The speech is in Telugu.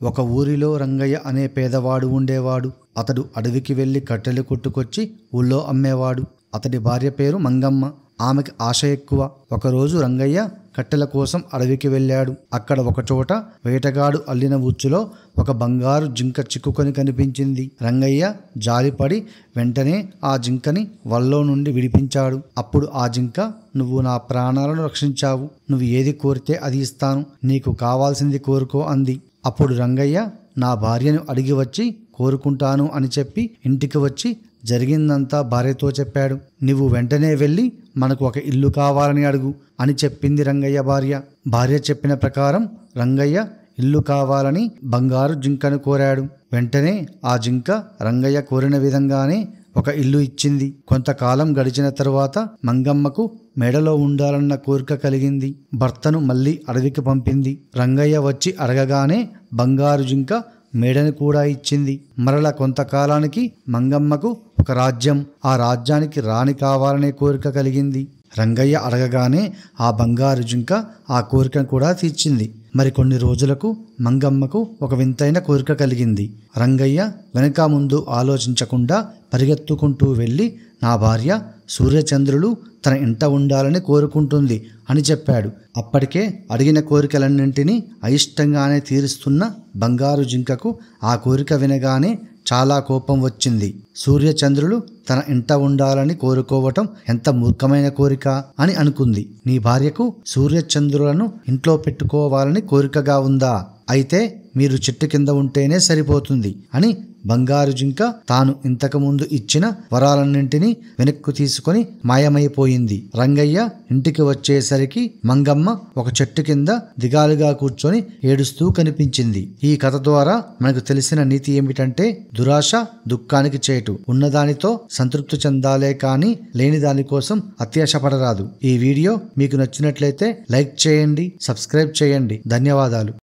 ఒక ఊరిలో రంగయ్య అనే పేదవాడు ఉండేవాడు. అతడు అడవికి వెళ్లి కట్టెలు కొట్టుకొచ్చి ఊళ్ళో అమ్మేవాడు. అతడి భార్య పేరు మంగమ్మ. ఆమెకి ఆశ ఎక్కువ. ఒకరోజు రంగయ్య కట్టెల కోసం అడవికి వెళ్ళాడు. అక్కడ ఒకచోట వేటగాడు అల్లిన ఉచ్చులో ఒక బంగారు జింక చిక్కుకొని కనిపించింది. రంగయ్య జాలిపడి వెంటనే ఆ జింకని వల్లో నుండి విడిపించాడు. అప్పుడు ఆ జింక, "నువ్వు నా ప్రాణాలను రక్షించావు. నువ్వు ఏది కోరితే అది ఇస్తాను. నీకు కావాల్సింది కోరుకో" అంది. అప్పుడు రంగయ్య, "నా భార్యను అడిగి వచ్చి కోరుకుంటాను" అని చెప్పి ఇంటికి వచ్చి జరిగిందంతా భార్యతో చెప్పాడు. "నువ్వు వెంటనే వెళ్ళి మనకు ఒక ఇల్లు కావాలని అడుగు" అని చెప్పింది రంగయ్య భార్య. భార్య చెప్పిన ప్రకారం రంగయ్య ఇల్లు కావాలని బంగారు జింకను కోరాడు. వెంటనే ఆ జింక రంగయ్య కోరిన విధంగానే ఒక ఇల్లు ఇచ్చింది. కొంతకాలం గడిచిన తరువాత మంగమ్మకు మెడలో ఉండాలన్న కోరిక కలిగింది. భర్తను మళ్ళీ అడవికి పంపింది. రంగయ్య వచ్చి అడగగానే బంగారు జింక మేడని కూడా ఇచ్చింది. మరల కొంతకాలానికి మంగమ్మకు ఒక రాజ్యం, ఆ రాజ్యానికి రాణి కావాలనే కోరిక కలిగింది. రంగయ్య అడగగానే ఆ బంగారు జింక ఆ కోరికను కూడా తీర్చింది. మరికొన్ని రోజులకు మంగమ్మకు ఒక వింతైన కోరిక కలిగింది. రంగయ్య వెనక ముందు ఆలోచించకుండా పరిగెత్తుకుంటూ వెళ్ళి, "నా భార్య సూర్యచంద్రులు తన ఇంట ఉండాలని కోరుకుంటుంది" అని చెప్పాడు. అప్పటికే అడిగిన కోరికలన్నింటినీ అయిష్టంగానే తీరుస్తున్న బంగారు జింకకు ఆ కోరిక వినగానే చాలా కోపం వచ్చింది. సూర్యచంద్రులు తన ఇంట ఉండాలని కోరుకోవటం ఎంత మూర్ఖమైన కోరిక అని అనుకుంది. "నీ భార్యకు సూర్యచంద్రులను ఇంట్లో పెట్టుకోవాలని కోరికగా ఉందా? అయితే మీరు చెట్టు కింద ఉంటేనే సరిపోతుంది" అని బంగారు జింక తాను ఇంతకుముందు ఇచ్చిన వరాలన్నింటినీ వెనక్కు తీసుకొని మాయమైపోయింది. రంగయ్య ఇంటికి వచ్చేసరికి మంగమ్మ ఒక చెట్టు కింద దిగాలుగా కూర్చొని ఏడుస్తూ కనిపించింది. ఈ కథ ద్వారా మనకు తెలిసిన నీతి ఏమిటంటే, దురాశ దుఃఖానికి చేటు. ఉన్నదానితో సంతృప్తి చెందాలే కానీ లేని దానికోసం అత్యాశపడరాదు. ఈ వీడియో మీకు నచ్చినట్లయితే లైక్ చేయండి, సబ్స్క్రైబ్ చేయండి. ధన్యవాదాలు.